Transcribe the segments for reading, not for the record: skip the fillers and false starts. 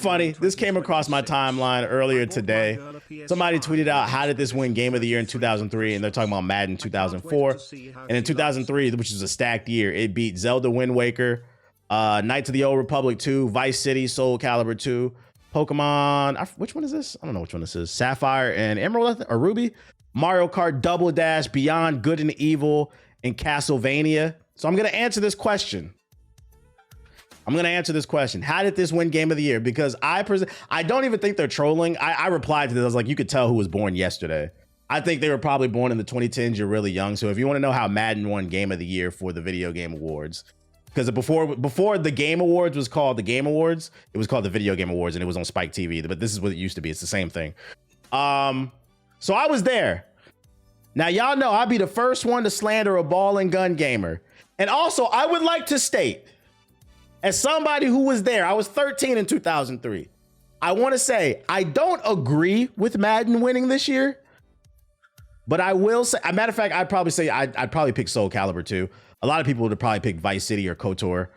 funny. This came across my timeline earlier today. Somebody tweeted out, how did this win Game of the Year in 2003? And they're talking about Madden 2004. And in 2003, which is a stacked year, it beat Zelda Wind Waker, Knights of the Old Republic 2, Vice City, Soul Calibur 2, Pokemon. Which one is this? I don't know which one this is. Sapphire and Emerald or Ruby. Mario Kart Double Dash, Beyond Good and Evil, and Castlevania. So I'm going to answer this question. How did this win Game of the Year? Because I don't even think they're trolling. I replied to this. I was like, you could tell who was born yesterday. I think they were probably born in the 2010s. You're really young. So if you want to know how Madden won Game of the Year for the Video Game Awards, because before the Game Awards was called the Game Awards, it was called the Video Game Awards, and it was on Spike TV. But this is what it used to be. It's the same thing. So I was there. Now, y'all know I'd be the first one to slander a ball and gun gamer. And also, I would like to state, as somebody who was there, I was 13 in 2003. I want to say I don't agree with Madden winning this year, but I will say, a matter of fact, I'd probably say I'd probably pick Soul Calibur too. A lot of people would probably pick Vice City or KOTOR,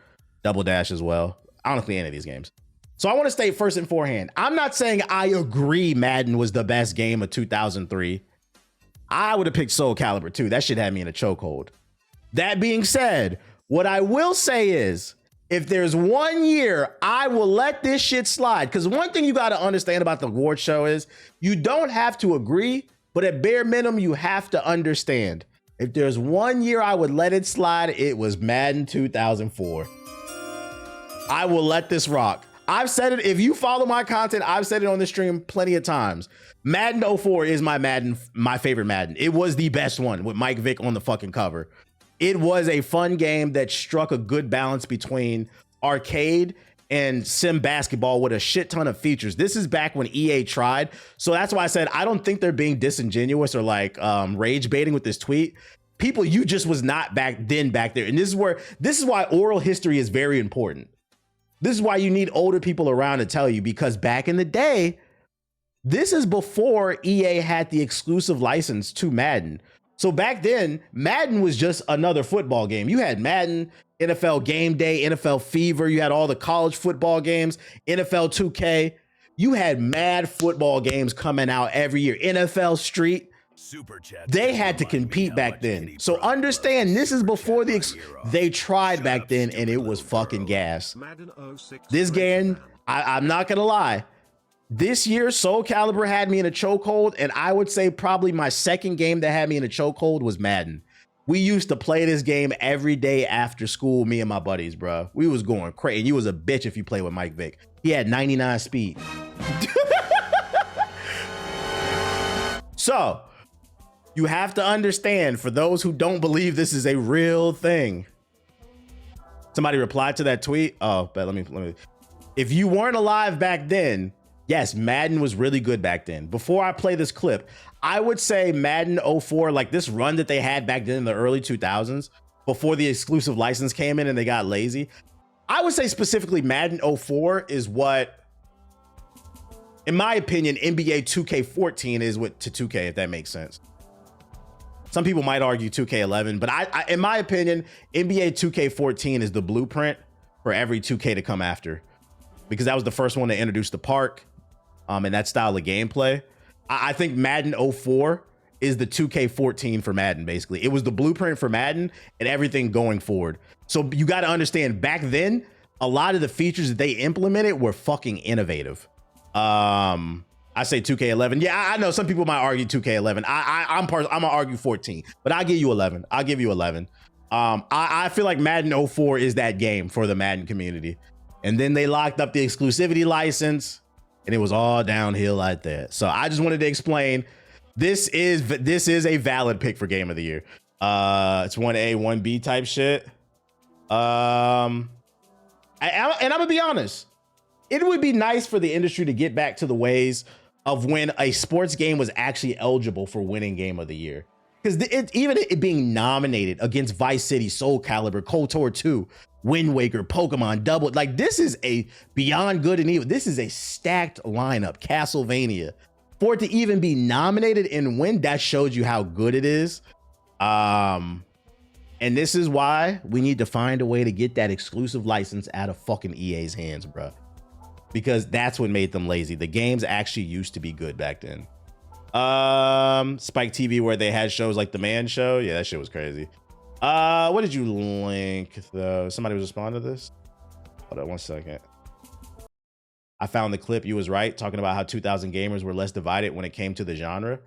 Double Dash as well. I don't play any of these games. So I want to state first and forehand, I'm not saying I agree Madden was the best game of 2003. I would have picked Soul Calibur too. That shit had me in a chokehold. That being said, what I will say is, if there's 1 year, I will let this shit slide. Because one thing you got to understand about the award show is you don't have to agree, but at bare minimum, you have to understand. If there's 1 year I would let it slide, it was Madden 2004. I will let this rock. I've said it. If you follow my content, I've said it on the stream plenty of times. Madden 04 is my favorite Madden. It was the best one with Mike Vick on the fucking cover. It was a fun game that struck a good balance between arcade and sim basketball with a shit ton of features. This is back when EA tried. So that's why I said, I don't think they're being disingenuous or like rage baiting with this tweet. People, you just was not back there. And this is why oral history is very important. This is why you need older people around to tell you, because back in the day, this is before EA had the exclusive license to Madden. So back then, Madden was just another football game. You had Madden, NFL Game Day, NFL Fever. You had all the college football games, NFL 2K. You had mad football games coming out every year. NFL Street. They had to compete back then. So understand, this is before they tried back then, and it was fucking gas. This game, I'm not going to lie. This year, Soul Calibur had me in a chokehold, and I would say probably my second game that had me in a chokehold was Madden. We used to play this game every day after school, me and my buddies, bro. We was going crazy. And you was a bitch if you played with Mike Vick. He had 99 speed. So, you have to understand, for those who don't believe this is a real thing. Somebody replied to that tweet. Oh, but let me. If you weren't alive back then, yes, Madden was really good back then. Before I play this clip, I would say Madden 04, like this run that they had back then in the early 2000s, before the exclusive license came in and they got lazy. I would say specifically Madden 04 is what, in my opinion, NBA 2K14 is what to 2K, if that makes sense. Some people might argue 2K11, but I in my opinion, NBA 2K14 is the blueprint for every 2K to come after, because that was the first one to introduce the park and that style of gameplay. I think Madden 04 is the 2K14 for Madden, basically. It was the blueprint for Madden and everything going forward. So you got to understand, back then, a lot of the features that they implemented were fucking innovative. I say 2K11. Yeah, I know some people might argue 2K11. I'm gonna argue 14, but I'll give you 11. I'll give you 11. I feel like Madden 04 is that game for the Madden community. And then they locked up the exclusivity license and it was all downhill like that. So I just wanted to explain, this is a valid pick for Game of the Year. It's 1A, 1B type shit. And I'm gonna be honest, it would be nice for the industry to get back to the ways of when a sports game was actually eligible for winning Game of the Year. Because even it being nominated against Vice City, Soul Calibur, KOTOR 2, Wind Waker, Pokemon, Double, like this is a Beyond Good and Evil. This is a stacked lineup. Castlevania. For it to even be nominated and win, that shows you how good it is. And this is why we need to find a way to get that exclusive license out of fucking EA's hands, bro. because that's what made them lazy. The games actually used to be good back then. Spike TV, where they had shows like The Man Show. Yeah, that shit was crazy. What did you link though? Somebody was responding to this. Hold on 1 second. I found the clip. You was right, talking about how 2000 gamers were less divided when it came to the genre.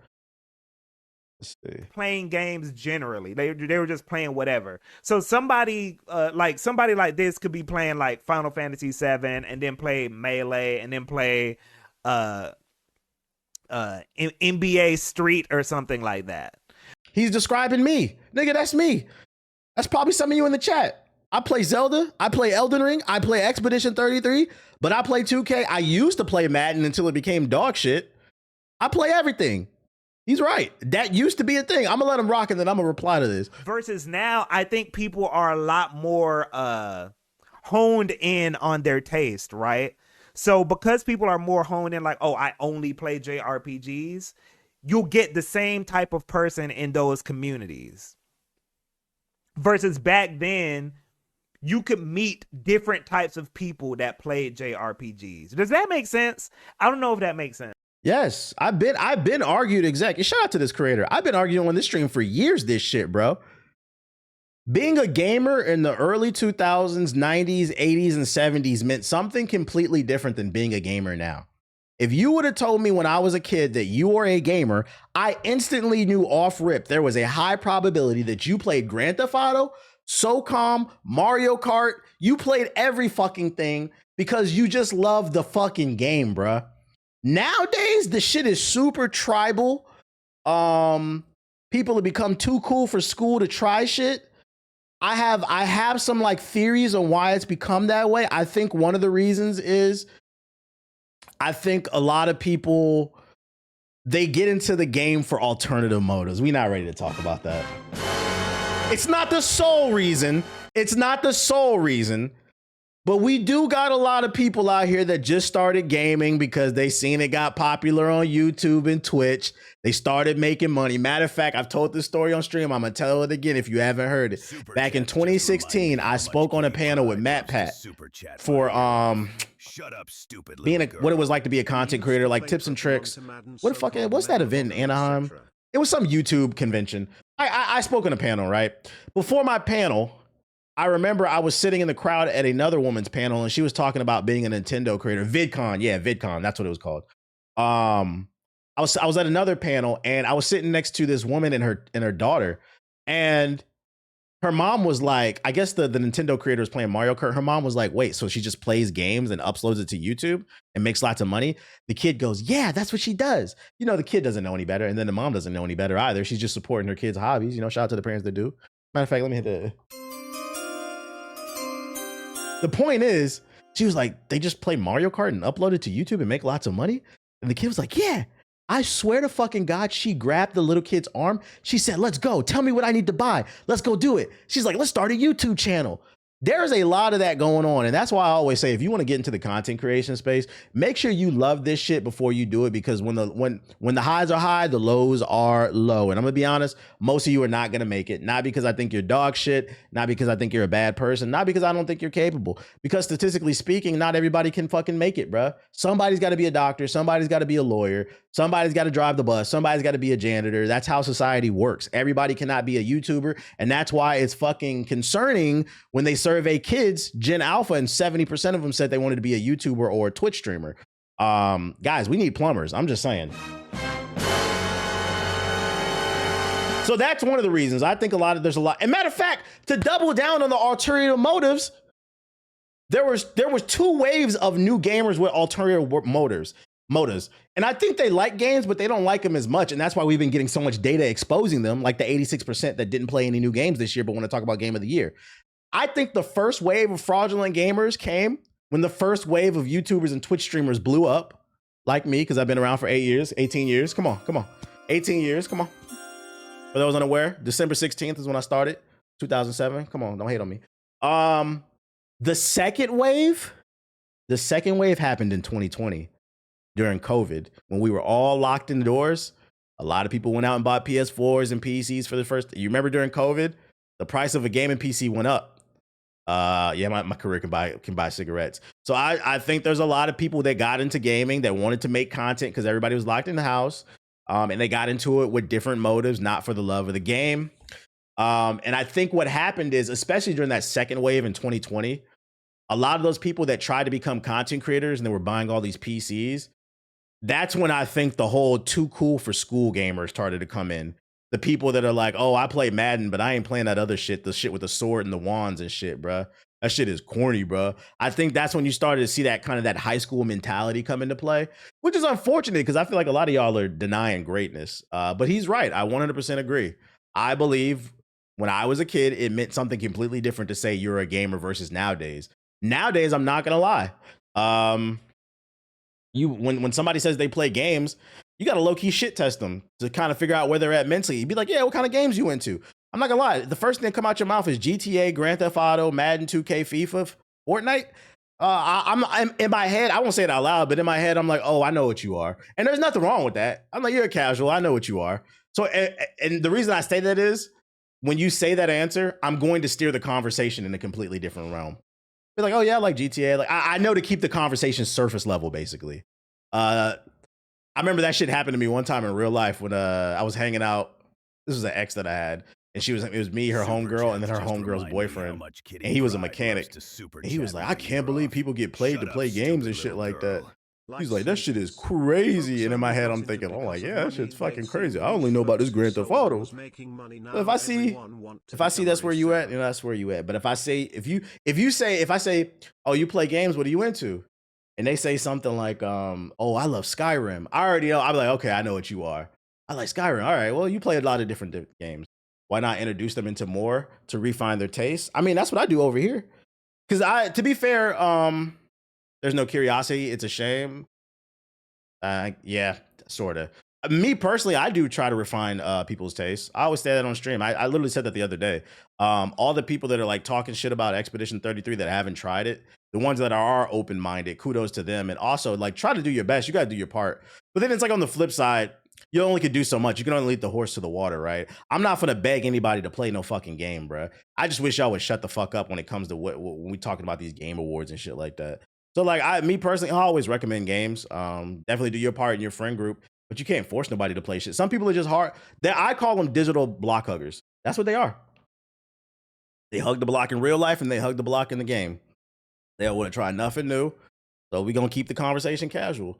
Let's see. Playing games generally, they were just playing whatever. So somebody like this could be playing like Final Fantasy 7 and then play Melee and then play NBA Street or something like that. He's describing me, nigga. That's me. That's probably some of you in the chat. I play Zelda, I play Elden Ring, I play Expedition 33, but I play 2K. I used to play Madden until it became dog shit. I play everything. He's right. That used to be a thing. I'm gonna let him rock and then I'm gonna reply to this. Versus now, I think people are a lot more honed in on their taste, right? So because people are more honed in, like, oh, I only play JRPGs, you'll get the same type of person in those communities. Versus back then, you could meet different types of people that played JRPGs. Does that make sense? I don't know if that makes sense. Yes, I've been argued exactly. Shout out to this creator. I've been arguing on this stream for years this shit, bro. Being a gamer in the early 2000s, 90s, 80s, and 70s meant something completely different than being a gamer now. If you would have told me when I was a kid that you were a gamer, I instantly knew off rip there was a high probability that you played Grand Theft Auto, SOCOM, Mario Kart. You played every fucking thing because you just love the fucking game, bruh. Nowadays, the shit is super tribal. People have become too cool for school to try shit. I have some like theories on why it's become that way. I think one of the reasons is I think a lot of people, they get into the game for alternative motives. We're not ready to talk about that. It's not the sole reason. It's not the sole reason. But we do got a lot of people out here that just started gaming because they seen it got popular on YouTube and Twitch. They started making money. Matter of fact, I've told this story on stream. I'm going to tell it again if you haven't heard it. Back in 2016, I spoke on a panel with Matt Pat for being what it was like to be a content creator, like tips and tricks. What the fuck? What's that event in Anaheim? It was some YouTube convention. I spoke on a panel, right? Before my panel, I remember I was sitting in the crowd at another woman's panel and she was talking about being a Nintendo creator. VidCon. Yeah, VidCon. That's what it was called. I was at another panel and I was sitting next to this woman and her daughter, and her mom was like, I guess the Nintendo creator was playing Mario Kart. Her mom was like, wait, so she just plays games and uploads it to YouTube and makes lots of money? The kid goes, yeah, that's what she does. You know, the kid doesn't know any better. And then the mom doesn't know any better either. She's just supporting her kid's hobbies. You know, shout out to the parents that do. Matter of fact, let me hit the... The point is, she was like, they just play Mario Kart and upload it to YouTube and make lots of money? And the kid was like, yeah, I swear to fucking God, she grabbed the little kid's arm. She said, let's go. Tell me what I need to buy. Let's go do it. She's like, let's start a YouTube channel. There's a lot of that going on. And that's why I always say, if you want to get into the content creation space, make sure you love this shit before you do it, because when the highs are high, the lows are low. And I'm gonna be honest, most of you are not gonna make it. Not because I think you're dog shit, not because I think you're a bad person, not because I don't think you're capable. Because statistically speaking, not everybody can fucking make it, bruh. Somebody's gotta be a doctor, somebody's gotta be a lawyer, somebody's gotta drive the bus, somebody's gotta be a janitor. That's how society works. Everybody cannot be a YouTuber. And that's why it's fucking concerning when they survey kids, Gen Alpha, and 70% of them said they wanted to be a YouTuber or a Twitch streamer. Guys, we need plumbers. I'm just saying. So that's one of the reasons. I think there's a lot. And matter of fact, to double down on the ulterior motives, there was 2 waves of new gamers with ulterior motives. And I think they like games, but they don't like them as much. And that's why we've been getting so much data exposing them, like the 86% that didn't play any new games this year, but want to talk about game of the year. I think the first wave of fraudulent gamers came when the first wave of YouTubers and Twitch streamers blew up, like me, because I've been around for 18 years. Come on. 18 years, come on. For those unaware, December 16th is when I started, 2007. Come on, don't hate on me. The second wave happened in 2020 during COVID, when we were all locked indoors. A lot of people went out and bought PS4s and PCs for the first. You remember during COVID, the price of a gaming PC went up. Yeah, my career can buy cigarettes. So I think there's a lot of people that got into gaming that wanted to make content because everybody was locked in the house. And they got into it with different motives, not for the love of the game. And I think what happened is, especially during that second wave in 2020, a lot of those people that tried to become content creators and they were buying all these PCs, that's when I think the whole too cool for school gamers started to come in. The people that are like, oh, I play Madden, but I ain't playing that other shit, the shit with the sword and the wands and shit, bruh. That shit is corny, bruh. I think that's when you started to see that kind of that high school mentality come into play, which is unfortunate because I feel like a lot of y'all are denying greatness. But he's right. I 100% agree. I believe when I was a kid, it meant something completely different to say you're a gamer versus nowadays. Nowadays, I'm not gonna lie. When somebody says they play games, you got to low key shit test them to kind of figure out where they're at mentally. You'd be like, yeah, what kind of games you into? I'm not gonna lie. The first thing that come out your mouth is GTA, Grand Theft Auto, Madden, 2K, FIFA, Fortnite. I'm in my head. I won't say it out loud, but in my head, I'm like, oh, I know what you are, and there's nothing wrong with that. I'm like, you're a casual. I know what you are. So, and the reason I say that is when you say that answer, I'm going to steer the conversation in a completely different realm. Be like, oh yeah, I like GTA. Like I know to keep the conversation surface level, basically. I remember that shit happened to me one time in real life when I was hanging out. This was an ex that I had, and it was me, her homegirl, and then her homegirl's boyfriend. And he was a mechanic. And he was like, I can't believe people get paid to play games and shit like that. He's like, that shit is crazy. And in my head, I'm thinking, oh, like, yeah, that shit's fucking crazy. I only know about this Grand Theft Auto. But if I see that's where you at, you know, that's where you at. But if I say, if I say, oh, you play games, what are you into? And they say something like, oh, I love Skyrim. I already know. I'm like, okay, I know what you are. I like Skyrim. All right, well, you play a lot of different games. Why not introduce them into more to refine their taste? I mean, that's what I do over here. Because to be fair, there's no curiosity. It's a shame. Yeah, sort of. Me personally, I do try to refine people's tastes. I always say that on stream. I literally said that the other day. All the people that are like talking shit about Expedition 33 that haven't tried it, the ones that are open-minded, kudos to them. And also, like, try to do your best. You got to do your part. But then it's like on the flip side, you only can do so much. You can only lead the horse to the water, right? I'm not gonna beg anybody to play no fucking game, bro. I just wish y'all would shut the fuck up when it comes to when we talking about these game awards and shit like that. So, like, me personally, I always recommend games. Definitely do your part in your friend group, but you can't force nobody to play shit. Some people are just hard. I call them digital block huggers. That's what they are. They hug the block in real life and they hug the block in the game. They don't want to try nothing new. So we're gonna keep the conversation casual.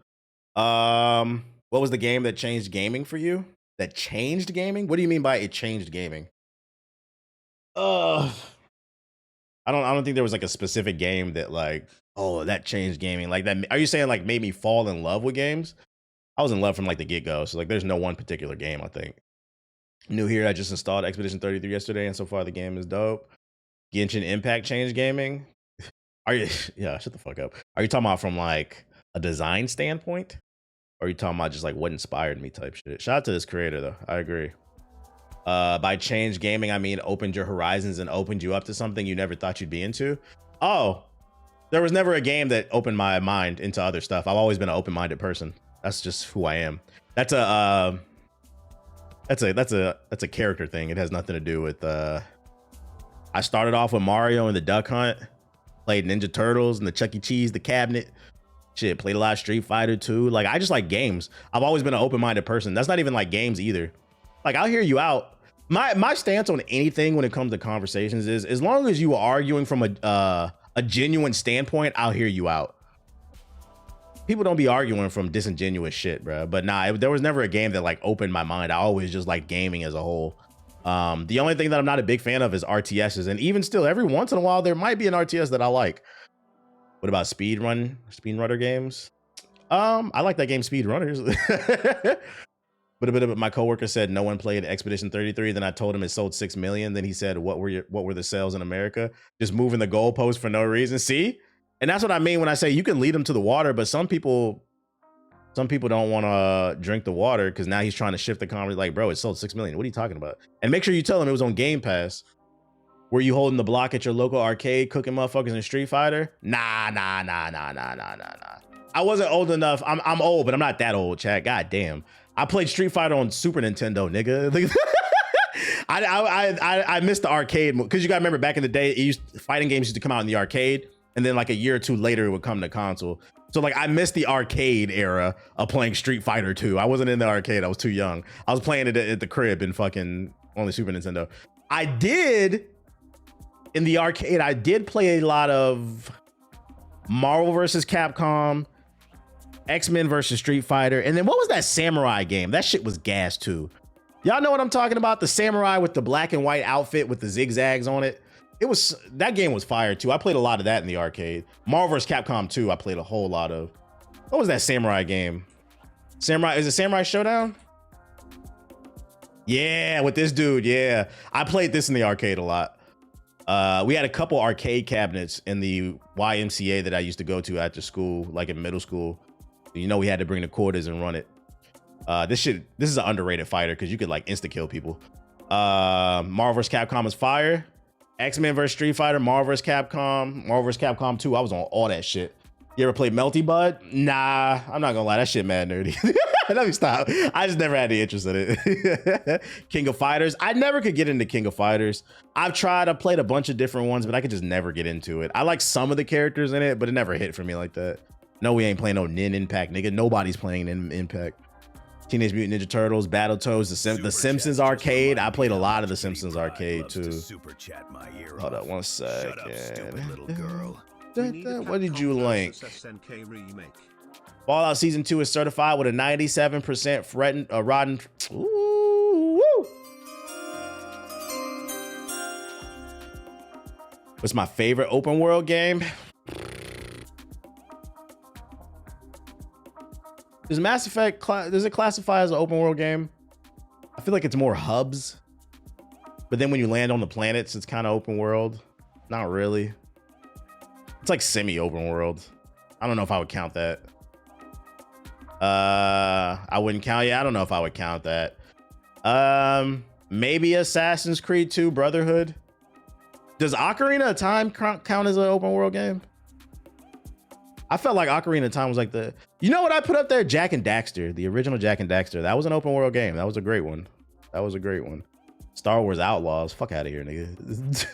What was the game that changed gaming for you? That changed gaming? What do you mean by it changed gaming? I don't think there was like a specific game that like, oh, that changed gaming. Like that. Are you saying like made me fall in love with games? I was in love from like the get-go. So like there's no one particular game, I think. New here, I just installed Expedition 33 yesterday, and so far the game is dope. Genshin Impact changed gaming. Are you yeah, shut the fuck up. Are you talking about from like a design standpoint? Or are you talking about just like what inspired me type shit? Shout out to this creator though. I agree. By change gaming, I mean opened your horizons and opened you up to something you never thought you'd be into. Oh, there was never a game that opened my mind into other stuff. I've always been an open-minded person. That's just who I am. That's a character thing. It has nothing to do with I started off with Mario and the Duck Hunt, played Ninja Turtles and the Chuck E. Cheese, the cabinet. Shit, played a lot of Street Fighter too. Like, I just like games. I've always been an open-minded person. That's not even like games either. Like, I'll hear you out. My stance on anything when it comes to conversations is, as long as you are arguing from a genuine standpoint, I'll hear you out. People don't be arguing from disingenuous shit, bro. But nah, there was never a game that like opened my mind. I always just like gaming as a whole. The only thing that I'm not a big fan of is RTSs. And even still, every once in a while, there might be an RTS that I like. What about speedrunner games? I like that game Speedrunners. But a bit of my coworker said no one played Expedition 33. Then I told him it sold 6 million. Then he said, what were the sales in America? Just moving the goalpost for no reason. See? And that's what I mean when I say you can lead them to the water, but some people don't want to drink the water because now he's trying to shift the conversation. Like, bro, it sold 6 million. What are you talking about? And make sure you tell him it was on Game Pass. Were you holding the block at your local arcade, cooking motherfuckers in Street Fighter? Nah. I wasn't old enough. I'm old, but I'm not that old, Chad. God damn. I played Street Fighter on Super Nintendo, nigga. I missed the arcade because you gotta remember back in the day, fighting games used to come out in the arcade, and then like a year or two later it would come to console. So like I missed the arcade era of playing Street Fighter 2. I wasn't in the arcade. I was too young. I was playing it at the crib in fucking only Super Nintendo. I did in the arcade. I did play a lot of Marvel versus Capcom, X-Men versus Street Fighter, and then what was that samurai game? That shit was gas too. Y'all know what I'm talking about? The samurai with the black and white outfit with the zigzags on it. That game was fire too. I played a lot of that in the arcade. Marvel vs. Capcom 2, I played a whole lot of. What was that samurai game? Is it Samurai Showdown? Yeah, with this dude, yeah. I played this in the arcade a lot. We had a couple arcade cabinets in the YMCA that I used to go to after school, like in middle school. You know, we had to bring the quarters and run it. This is an underrated fighter because you could like insta kill people. Marvel vs. Capcom is fire. X-Men vs. Street Fighter, Marvel vs. Capcom 2. I was on all that shit. You ever played Melty Bud? Nah, I'm not gonna lie, that shit mad nerdy. Let me stop. I just never had the interest in it. King of Fighters. I never could get into King of Fighters. I played a bunch of different ones, but I could just never get into it. I like some of the characters in it, but it never hit for me like that. No, we ain't playing no Nin Impact, nigga. Nobody's playing Nin Impact. Teenage Mutant Ninja Turtles, Battletoads, the Simpsons arcade. I played a lot of the Simpsons arcade too. Hold up one second. What did you link? Fallout Season 2 is certified with a 97% rotten. Ooh, woo. What's my favorite open world game? Does Mass Effect, does it classify as an open world game? I feel like it's more hubs. But then when you land on the planets, it's kind of open world. Not really. It's like semi-open world. I don't know if I would count that. I wouldn't count. Yeah, I don't know if I would count that. Maybe Assassin's Creed 2 Brotherhood. Does Ocarina of Time count as an open world game? I felt like Ocarina of Time was like you know what I put up there? Jak and Daxter, the original Jak and Daxter. That was an open world game. That was a great one. Star Wars Outlaws. Fuck out of here, nigga.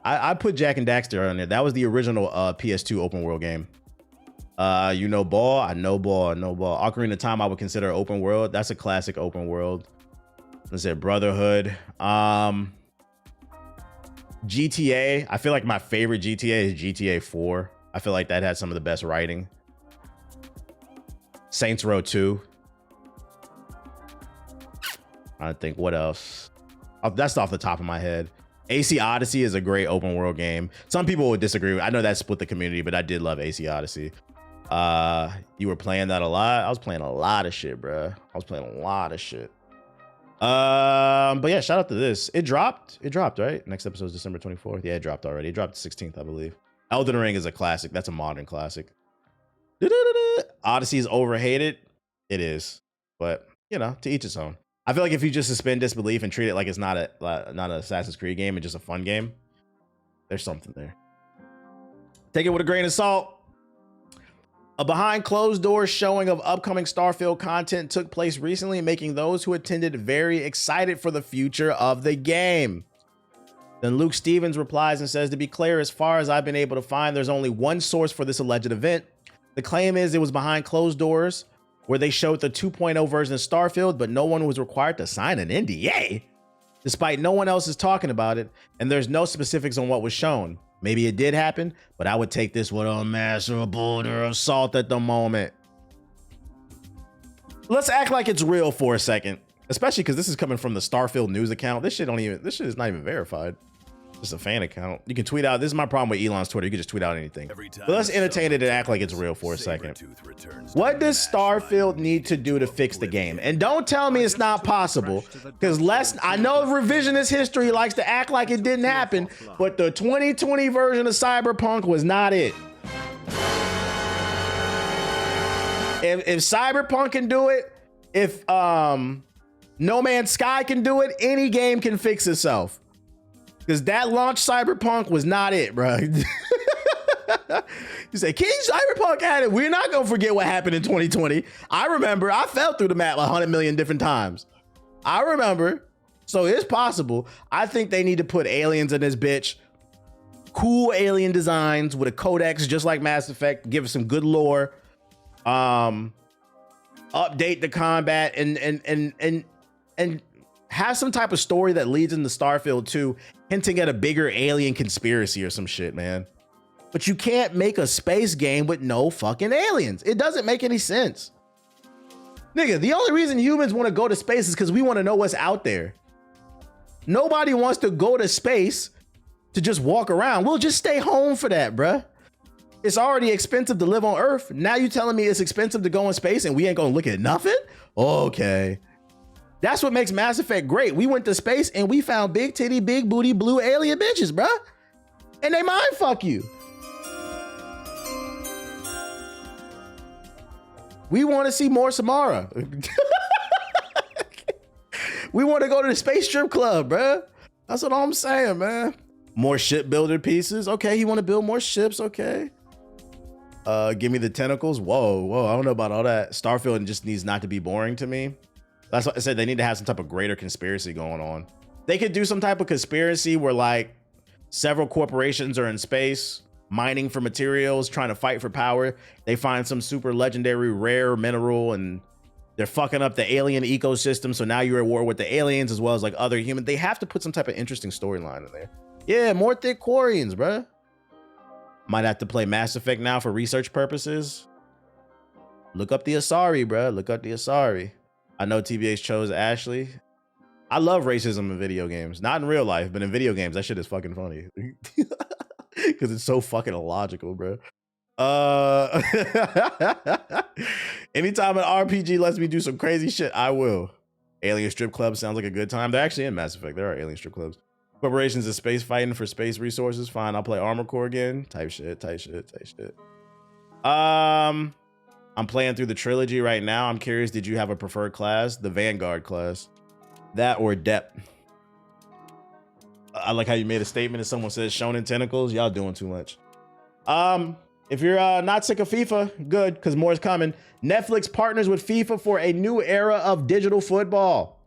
I put Jak and Daxter on there. That was the original PS2 open world game. You know Ball? I know Ball. Ocarina of Time I would consider open world. That's a classic open world. Let's say Brotherhood. GTA. I feel like my favorite GTA is GTA 4. I feel like that had some of the best writing. Saints Row 2. I think what else? That's off the top of my head. AC Odyssey is a great open world game. Some people would disagree. I know that split the community, but I did love AC Odyssey. You were playing that a lot. I was playing a lot of shit, bro. But yeah, shout out to this. It dropped, right? Next episode is December 24th. Yeah, it dropped already. It dropped the 16th, I believe. Elden Ring is a classic. That's a modern classic. Odyssey is overhated. It is, but you know, to each its own. I feel like if you just suspend disbelief and treat it like it's not an Assassin's Creed game and just a fun game, there's something there. Take it with a grain of salt. A behind closed doors showing of upcoming Starfield content took place recently, making those who attended very excited for the future of the game. Then Luke Stevens replies and says, to be clear, as far as I've been able to find, there's only one source for this alleged event. The claim is it was behind closed doors where they showed the 2.0 version of Starfield, but no one was required to sign an NDA, despite no one else is talking about it, and there's no specifics on what was shown. Maybe it did happen, but I would take this with a massive border of salt at the moment. Let's act like it's real for a second, especially because this is coming from the Starfield news account. This shit is not even verified. Just a fan account. You can tweet out. This is my problem with Elon's Twitter. You can just tweet out anything. But let's entertain it and act like it's real for a second. What does Starfield need to do to fix the game? And don't tell me it's not possible, because I know revisionist history likes to act like it didn't happen, but the 2020 version of Cyberpunk was not it. If Cyberpunk can do it, if No Man's Sky can do it, any game can fix itself. Because that launch Cyberpunk was not it, bro. You say, King Cyberpunk had it. We're not going to forget what happened in 2020. I remember I fell through the map 100 million different times. I remember. So it's possible. I think they need to put aliens in this bitch. Cool alien designs with a codex, just like Mass Effect. Give us some good lore. Update the combat and have some type of story that leads into Starfield 2, hinting at a bigger alien conspiracy or some shit, man. But you can't make a space game with no fucking aliens. It doesn't make any sense. Nigga, the only reason humans want to go to space is because we want to know what's out there. Nobody wants to go to space to just walk around. We'll just stay home for that, bruh. It's already expensive to live on Earth. Now you telling me it's expensive to go in space and we ain't gonna look at nothing? Okay. That's what makes Mass Effect great. We went to space and we found big titty, big booty, blue alien bitches, bruh. And they mind fuck you. We want to see more Samara. We want to go to the space strip club, bruh. That's what I'm saying, man. More shipbuilder pieces. Okay, you want to build more ships. Okay. Give me the tentacles. Whoa. I don't know about all that. Starfield just needs not to be boring to me. That's what I said. They need to have some type of greater conspiracy going on. They could do some type of conspiracy where like several corporations are in space mining for materials, trying to fight for power. They find some super legendary rare mineral and they're fucking up the alien ecosystem. So now you're at war with the aliens as well as like other humans. They have to put some type of interesting storyline in there. Yeah, more thick Quarians, bruh. Might have to play Mass Effect now for research purposes. Look up the Asari, bruh. Look up the Asari. I know TBH chose Ashley. I love racism in video games. Not in real life, but in video games, that shit is fucking funny. Because it's so fucking illogical, bro. Anytime an RPG lets me do some crazy shit, I will. Alien strip club sounds like a good time. They're actually in Mass Effect. There are alien strip clubs. Corporations is space fighting for space resources. Fine, I'll play Armor Core again. Type shit. I'm playing through the trilogy right now. I'm curious, did you have a preferred class? The Vanguard class. That or Dep. I like how you made a statement and someone says Shonen Tentacles. Y'all doing too much. If you're not sick of FIFA, good, because more is coming. Netflix partners with FIFA for a new era of digital football.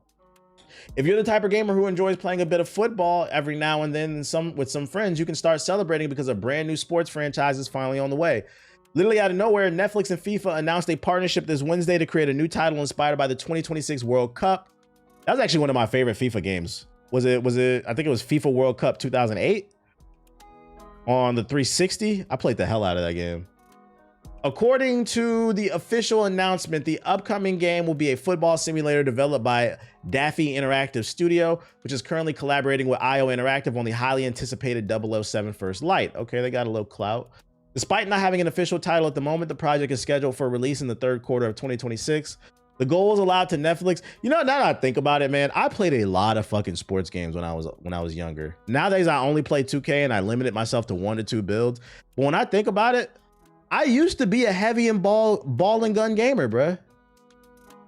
If you're the type of gamer who enjoys playing a bit of football every now and then with some friends, you can start celebrating because a brand new sports franchise is finally on the way. Literally out of nowhere, Netflix and FIFA announced a partnership this Wednesday to create a new title inspired by the 2026 World Cup. That was actually one of my favorite FIFA games. Was it? I think it was FIFA World Cup 2008 on the 360. I played the hell out of that game. According to the official announcement, the upcoming game will be a football simulator developed by Daffy Interactive Studio, which is currently collaborating with IO Interactive on the highly anticipated 007 First Light. Okay, they got a little clout. Despite not having an official title at the moment, the project is scheduled for release in the third quarter of 2026. The goal is allowed to Netflix. You know, now that I think about it, man, I played a lot of fucking sports games when I was younger. Nowadays, I only play 2K and I limited myself to 1 to 2 builds. But when I think about it, I used to be a heavy and ball and gun gamer, bruh.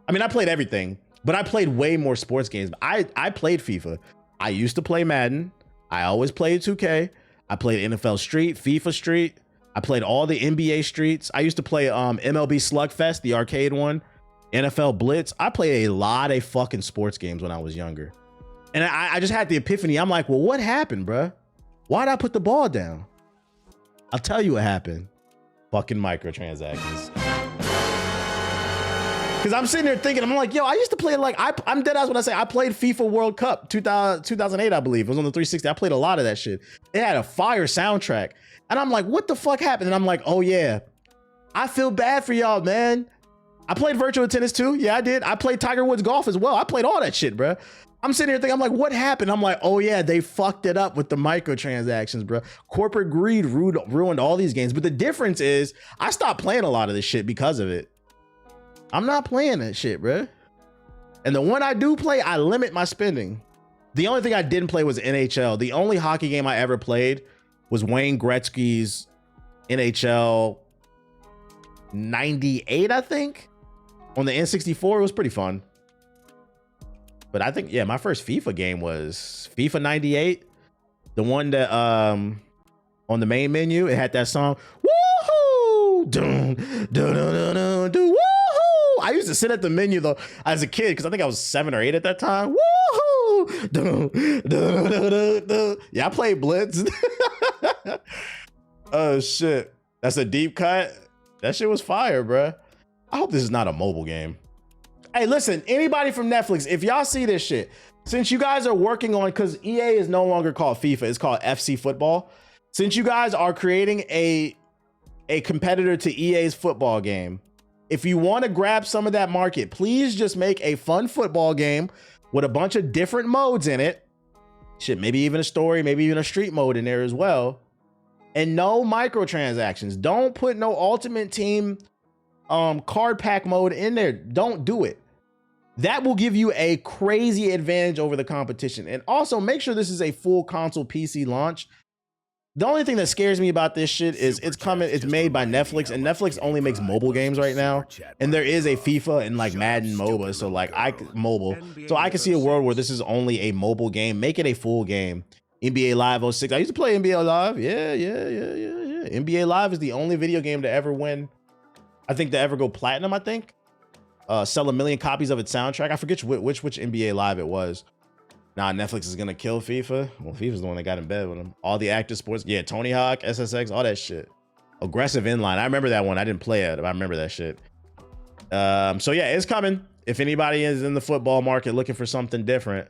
I mean, I played everything, but I played way more sports games. I played FIFA. I used to play Madden. I always played 2K. I played NFL Street, FIFA Street. I played all the NBA Streets. I used to play MLB Slugfest, the arcade one. NFL Blitz. I played a lot of fucking sports games when I was younger. And I just had the epiphany. I'm like, well, what happened, bruh? Why'd I put the ball down? I'll tell you what happened. Fucking microtransactions. Because I'm sitting there thinking, I'm like, yo, I used to play like, I'm dead ass when I say I played FIFA World Cup 2008, I believe. It was on the 360. I played a lot of that shit. It had a fire soundtrack. And I'm like, what the fuck happened? And I'm like, oh yeah, I feel bad for y'all, man. I played virtual tennis too. Yeah, I did. I played Tiger Woods golf as well. I played all that shit, bro. I'm sitting here thinking, I'm like, what happened? I'm like, oh yeah, they fucked it up with the microtransactions, bro. Corporate greed ruined all these games. But the difference is I stopped playing a lot of this shit because of it. I'm not playing that shit, bro. And the one I do play, I limit my spending. The only thing I didn't play was NHL. The only hockey game I ever played was Wayne Gretzky's NHL 98, I think. On the N64, it was pretty fun. But I think, yeah, my first FIFA game was FIFA 98. The one that on the main menu, it had that song, woohoo! Dun, dun, dun, dun, dun, dun, woohoo! I used to sit at the menu though as a kid because I think I was 7 or 8 at that time. Woohoo! Yeah, I played Blitz. Oh shit, that's a deep cut. That shit was fire, bruh. I hope this is not a mobile game. Hey, listen, anybody from Netflix, if y'all see this shit, since you guys are working on, because EA is no longer called FIFA, it's called FC Football. Since you guys are creating a competitor to EA's football game, if you want to grab some of that market, please just make a fun football game with a bunch of different modes in it. Shit, maybe even a story, maybe even a street mode in there as well. And no microtransactions. Don't put no Ultimate Team card pack mode in there. Don't do it. That will give you a crazy advantage over the competition. And also make sure this is a full console PC launch. The only thing that scares me about this shit is it's made by Netflix, and Netflix only makes mobile games right now. And there is a FIFA and like Madden MOBA, so like mobile. So I can see a world where this is only a mobile game. Make it a full game. NBA Live 06. I used to play NBA Live. Yeah. NBA Live is the only video game to ever win. I think to ever go platinum, I think. Sell 1 million copies of its soundtrack. I forget which NBA Live it was. Nah, Netflix is gonna kill FIFA. Well, FIFA's the one that got in bed with them. All the active sports. Yeah, Tony Hawk, SSX, all that shit. Aggressive Inline. I remember that one. I didn't play it, but I remember that shit. So yeah, it's coming. If anybody is in the football market looking for something different.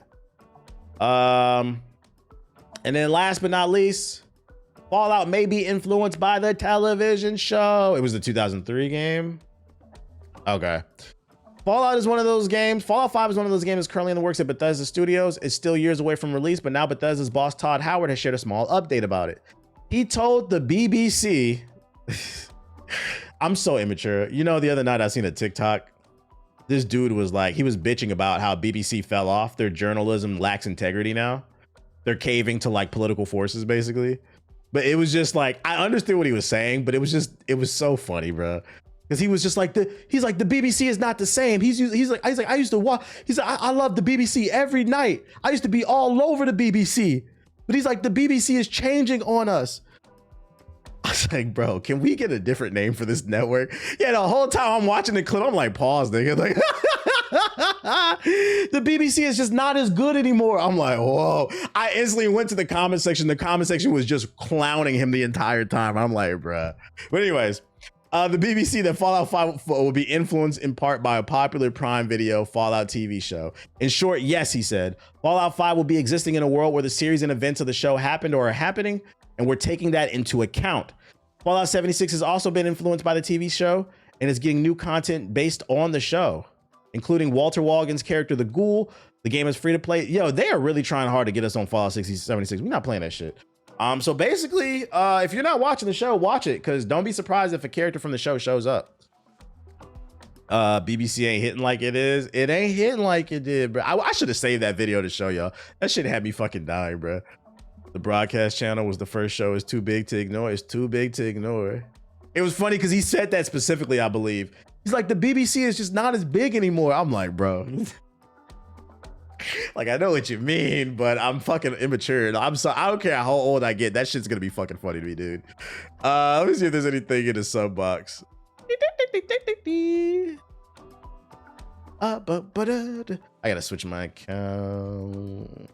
And then last but not least, Fallout may be influenced by the television show. It was the 2003 game. Okay. Fallout is one of those games. Fallout 5 is one of those games currently in the works at Bethesda Studios. It's still years away from release, but now Bethesda's boss Todd Howard has shared a small update about it. He told the BBC, I'm so immature. You know, the other night I seen a TikTok. This dude was like, he was bitching about how BBC fell off. Their journalism lacks integrity now. They're caving to like political forces, basically. But it was just like, I understood what he was saying, but it was so funny, bro. Because he was just like, he's like, the BBC is not the same. He's like, I used to watch. He's like, I love the BBC every night. I used to be all over the BBC. But he's like, the BBC is changing on us. I was like, bro, can we get a different name for this network? Yeah, the whole time I'm watching the clip, I'm like, pause, nigga. Like, the BBC is just not as good anymore. I'm like, whoa. I instantly went to the comment section. The comment section was just clowning him the entire time. I'm like, bruh. But anyways, the BBC that Fallout 5 will be influenced in part by a popular Prime Video Fallout TV show. In short, yes, he said, Fallout 5 will be existing in a world where the series and events of the show happened or are happening, and we're taking that into account. Fallout 76 has also been influenced by the TV show and is getting new content based on the show, including Walter Walgen's character, the Ghoul. The game is free to play. Yo, they are really trying hard to get us on Fallout 76. We're not playing that shit. So basically, if you're not watching the show, watch it, because don't be surprised if a character from the show shows up. BBC ain't hitting like it is. It ain't hitting like it did, bro. I should have saved that video to show y'all. That shit had me fucking dying, bro. The broadcast channel was the first show. It's too big to ignore. It's too big to ignore. It was funny because he said that specifically, I believe. He's like, the BBC is just not as big anymore. I'm like, bro. Like, I know what you mean, but I'm fucking immature. I don't care how old I get. That shit's gonna be fucking funny to me, dude. Let me see if there's anything in the sub box. I gotta switch my account.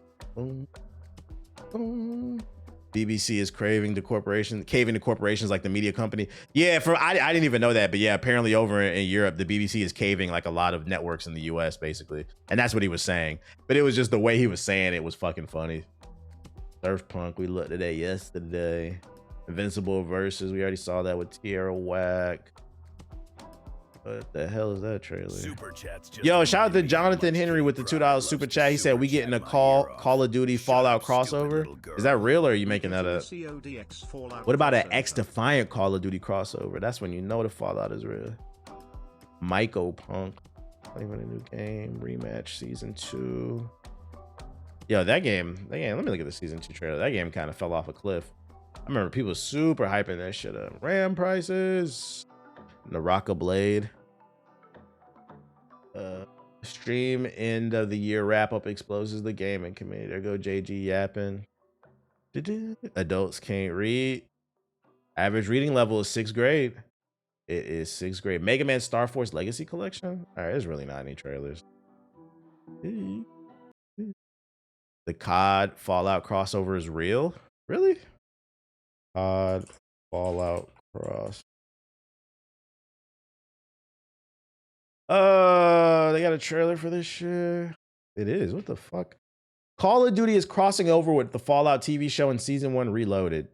BBC is caving to corporations like the media company. Yeah, I didn't even know that, but yeah, apparently over in Europe, the BBC is caving like a lot of networks in the US, basically. And that's what he was saying. But it was just the way he was saying it was fucking funny. Surf Punk, we looked at that yesterday. Invincible Versus, we already saw that with Tierra Whack. What the hell is that trailer? Yo, shout out to Jonathan Henry with the $2 super chat. He said, we getting a Call of Duty Fallout crossover. Is that real, or are you making that up? What about an X-Defiant Call of Duty crossover? That's when you know the Fallout is real. Myco Punk. Playing a new game. Rematch Season 2. Yo, that game, let me look at the Season 2 trailer. That game kind of fell off a cliff. I remember people super hyping that shit up. RAM prices. Naraka Blade. Stream end of the year wrap up exposes the gaming community. There go JG yapping. Adults can't read. Average reading level is 6th grade. It is 6th grade. Mega Man Star Force Legacy Collection. All right, there's really not any trailers. The COD Fallout crossover is real? Really? COD Fallout cross. They got a trailer for this shit. It is. What the fuck? Call of Duty is crossing over with the Fallout TV show in season 1 Reloaded.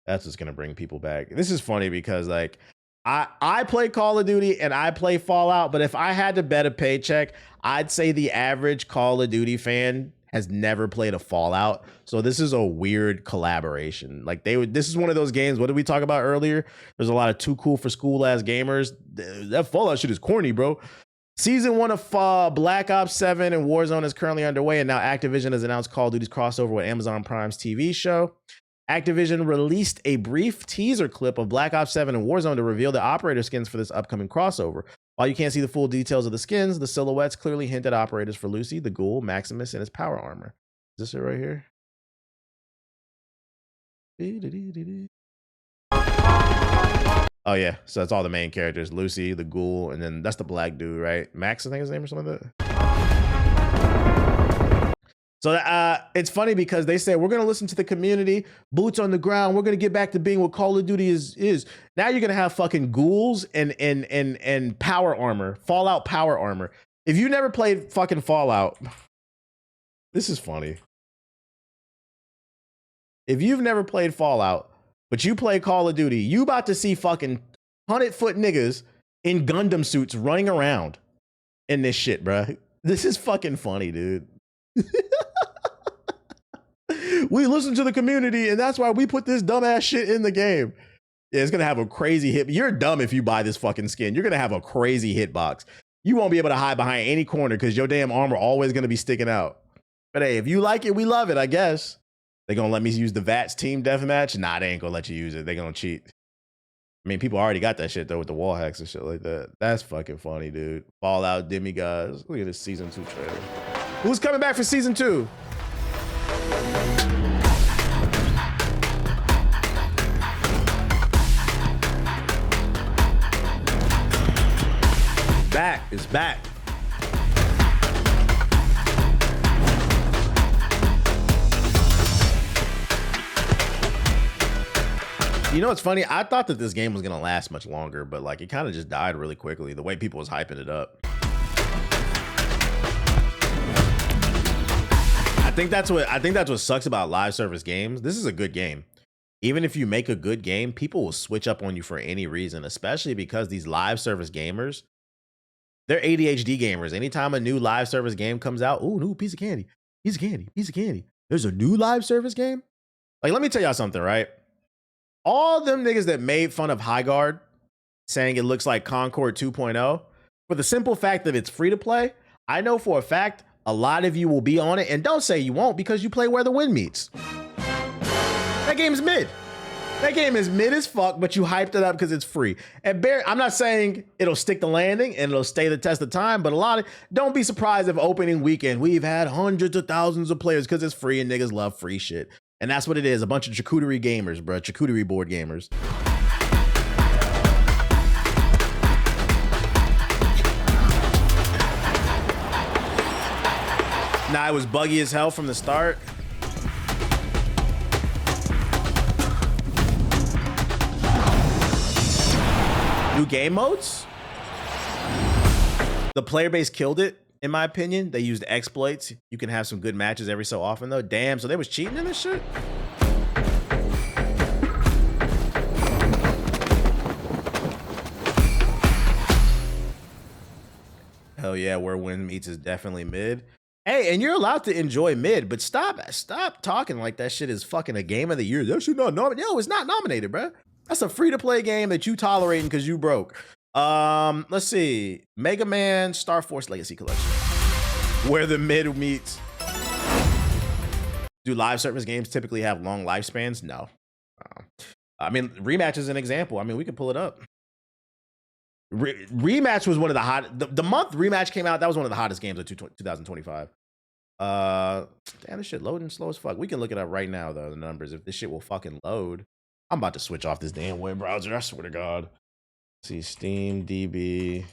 That's what's gonna bring people back. This is funny because like I play Call of Duty and I play Fallout, but if I had to bet a paycheck, I'd say the average Call of Duty fan has never played a Fallout. So this is a weird collaboration. Like this is one of those games. What did we talk about earlier? There's a lot of too cool for school ass gamers. That Fallout shit is corny, bro. Season 1 of Black Ops 7 and Warzone is currently underway, and now Activision has announced Call of Duty's crossover with Amazon Prime's TV show. Activision released a brief teaser clip of Black Ops 7 and Warzone to reveal the operator skins for this upcoming crossover. While you can't see the full details of the skins, the silhouettes clearly hint at operators for Lucy, the Ghoul, Maximus, and his power armor. Is this it right here? Oh yeah, so that's all the main characters. Lucy, the Ghoul, and then that's the black dude, right? Max, I think his name or something like that. So it's funny because they say we're going to listen to the community, boots on the ground. We're going to get back to being what Call of Duty is. Now you're going to have fucking ghouls and power armor, Fallout power armor. If you never played fucking Fallout, this is funny. If you've never played Fallout, but you play Call of Duty, you about to see fucking 100-foot niggas in Gundam suits running around in this shit, bruh. This is fucking funny, dude. We listen to the community, and that's why we put this dumbass shit in the game. Yeah, it's gonna have a crazy hit. You're dumb if you buy this fucking skin. You're gonna have a crazy hitbox. You won't be able to hide behind any corner because your damn armor always gonna be sticking out. But hey, if you like it, we love it, I guess. They gonna let me use the VATS team deathmatch? Nah, they ain't gonna let you use it. They gonna cheat. I mean, people already got that shit though with the wall hacks and shit like that. That's fucking funny, dude. Fallout demigods. Look at this season 2 trailer. Who's coming back for season 2? Back. It's back. You know what's funny? I thought that this game was gonna last much longer, but like it kind of just died really quickly. The way people was hyping it up. I think that's what sucks about live service games. This is a good game. Even if you make a good game, people will switch up on you for any reason, especially because these live service gamers, they're ADHD gamers. Anytime a new live service game comes out, ooh, new piece of candy, piece of candy, piece of candy. There's a new live service game? Like, let me tell y'all something, right? All them niggas that made fun of High Guard, saying it looks like Concord 2.0, for the simple fact that it's free to play, I know for a fact a lot of you will be on it, and don't say you won't because you play Where the Wind Meets. That game's mid. That game is mid as fuck, but you hyped it up because it's free. And I'm not saying it'll stick the landing and it'll stay the test of time, but don't be surprised if opening weekend we've had hundreds of thousands of players because it's free and niggas love free shit. And that's what it is, a bunch of charcuterie gamers, bro, charcuterie board gamers. Nah, it was buggy as hell from the start. New game modes? The player base killed it, in my opinion. They used exploits. You can have some good matches every so often, though. Damn, so they was cheating in this shit? Hell yeah, Where Wind Meets is definitely mid. Hey, and you're allowed to enjoy mid, but stop talking like that shit is fucking a game of the year. That shit not nominated. Yo, it's not nominated, bro. That's a free-to-play game that you tolerating because you broke. Let's see. Mega Man Star Force Legacy Collection. Where the mid meets. Do live service games typically have long lifespans? No. I mean, Rematch is an example. I mean, we could pull it up. Rematch was one of the hot. The month Rematch came out, that was one of the hottest games of 2025. Damn, this shit loading slow as fuck. We can look it up right now, though, the numbers. If this shit will fucking load. I'm about to switch off this damn web browser. I swear to God. Let's see, Steam, DB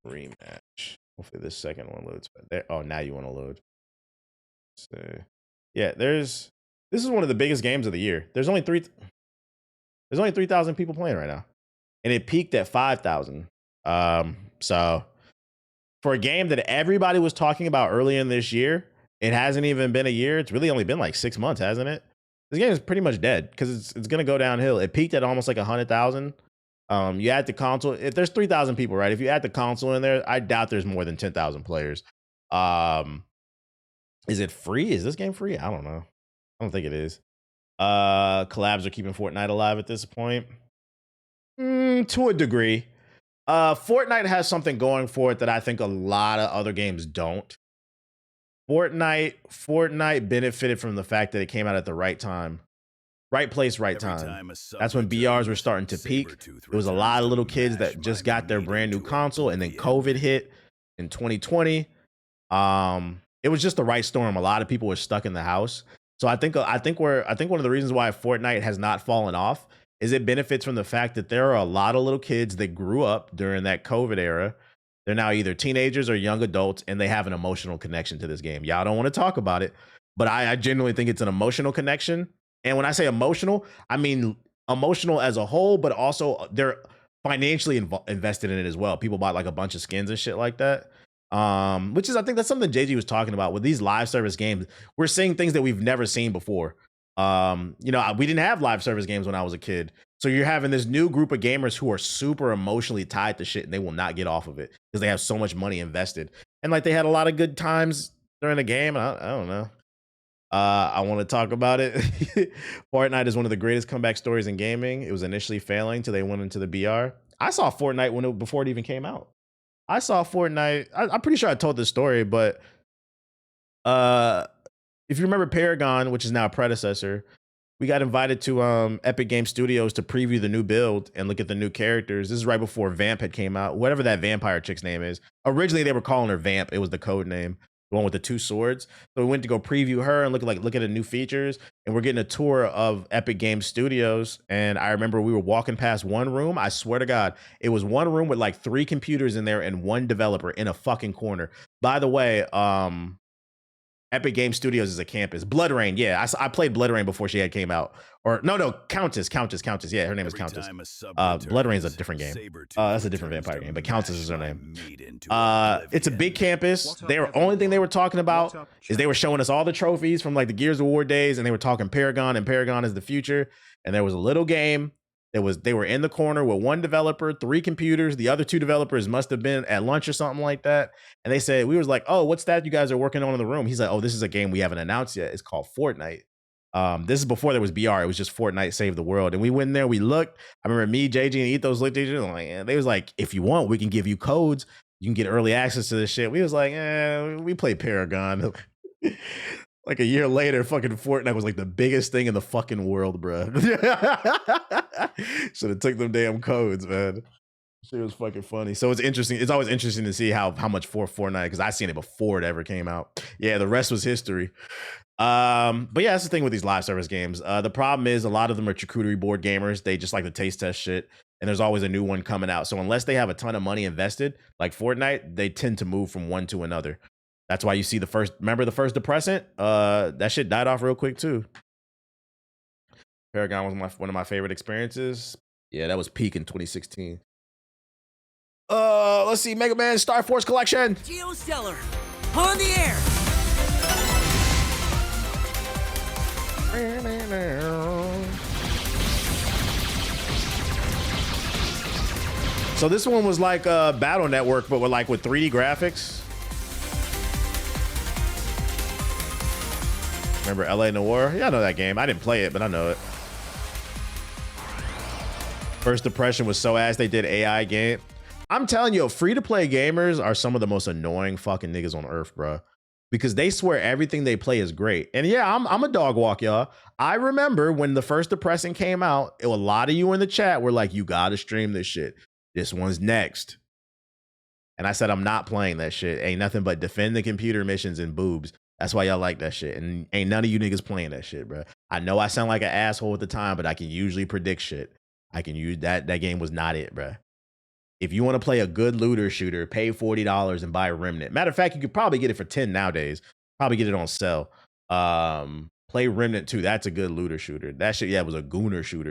Rematch. Hopefully this second one loads. There, oh, now you want to load. So, yeah, this is one of the biggest games of the year. There's only 3,000 people playing right now, and it peaked at 5,000. So for a game that everybody was talking about early in this year, it hasn't even been a year. It's really only been like 6 months, hasn't it? This game is pretty much dead because it's gonna go downhill. It peaked at almost like 100,000. You add the console. If there's 3,000 people, right? If you add the console in there, I doubt there's more than 10,000 players. Is it free? Is this game free? I don't know. I don't think it is. Collabs are keeping Fortnite alive at this point. To a degree. Fortnite has something going for it that I think a lot of other games don't. Fortnite benefited from the fact that it came out at the right time. Right place, right time. That's when BRs were starting to peak. There was a lot of little kids that just got their brand new console, and then COVID hit in 2020. It was just the right storm. A lot of people were stuck in the house. So I think one of the reasons why Fortnite has not fallen off is it benefits from the fact that there are a lot of little kids that grew up during that COVID era. They're now either teenagers or young adults, and they have an emotional connection to this game. Y'all don't want to talk about it, but I genuinely think it's an emotional connection. And when I say emotional, I mean emotional as a whole, but also they're financially invested in it as well. People bought like a bunch of skins and shit like that. Which is, I think that's something JG was talking about with these live service games. We're seeing things that we've never seen before. We didn't have live service games when I was a kid. So you're having this new group of gamers who are super emotionally tied to shit, and they will not get off of it because they have so much money invested. And like they had a lot of good times during the game. I don't know. I want to talk about it. Fortnite is one of the greatest comeback stories in gaming. It was initially failing till they went into the BR. I saw Fortnite before it even came out. I saw Fortnite. I'm pretty sure I told this story, but if you remember Paragon, which is now a predecessor, we got invited to Epic Game Studios to preview the new build and look at the new characters. This is right before Vamp had came out, whatever that vampire chick's name is. Originally, they were calling her Vamp. It was the code name, the one with the 2 swords. So we went to go preview her and look at the new features. And we're getting a tour of Epic Game Studios. And I remember we were walking past one room. I swear to God, it was one room with like 3 computers in there and 1 developer in a fucking corner. By the way, Epic Game Studios is a campus. Blood Rain, yeah. I played Blood Rain before she had came out. Or no, Countess. Yeah, her name is Countess. Blood Rain's a different game. That's a different vampire game, but Countess is her name. It's a big campus. Only thing they were talking about is they were showing us all the trophies from like the Gears of War days, and they were talking Paragon, and Paragon is the future. And there was a little game. They were in the corner with 1 developer, 3 computers. The other 2 developers must have been at lunch or something like that. And they said, we was like, oh, what's that you guys are working on in the room? He's like, oh, this is a game we haven't announced yet. It's called Fortnite. This is before there was BR. It was just Fortnite Save the World. And we went in there, we looked. I remember me, JG, and Ethos looked at each other and they was like, if you want, we can give you codes. You can get early access to this shit. We was like, we play Paragon. Like a year later, fucking Fortnite was like the biggest thing in the fucking world, bro. Should have took them damn codes, man. Shit was fucking funny. So it's interesting. It's always interesting to see how much for Fortnite, because I seen it before it ever came out. Yeah, the rest was history. But yeah, that's the thing with these live service games. The problem is a lot of them are charcuterie board gamers. They just like to taste test shit, and there's always a new one coming out. So unless they have a ton of money invested, like Fortnite, they tend to move from one to another. That's why you see the first depressant? That shit died off real quick too. Paragon was one of my favorite experiences. Yeah, that was peak in 2016. Let's see, Mega Man Star Force Collection. Geostellar, on the air. So this one was like Battle Network, but with 3D graphics. Remember LA Noire? Yeah, I know that game. I didn't play it, but I know it. First Depression was so ass they did AI game. I'm telling you, free-to-play gamers are some of the most annoying fucking niggas on earth, bro. Because they swear everything they play is great. And yeah, I'm a dog walk, y'all. I remember when the First Depressing came out, a lot of you in the chat were like, you gotta stream this shit. This one's next. And I said, I'm not playing that shit. Ain't nothing but defend the computer missions and boobs. That's why y'all like that shit. And ain't none of you niggas playing that shit, bro. I know I sound like an asshole at the time, but I can usually predict shit. I can use that. That game was not it, bro. If you want to play a good looter shooter, pay $40 and buy Remnant. Matter of fact, you could probably get it for 10 nowadays. Probably get it on sale. Play Remnant 2. That's a good looter shooter. That shit, yeah, was a gooner shooter.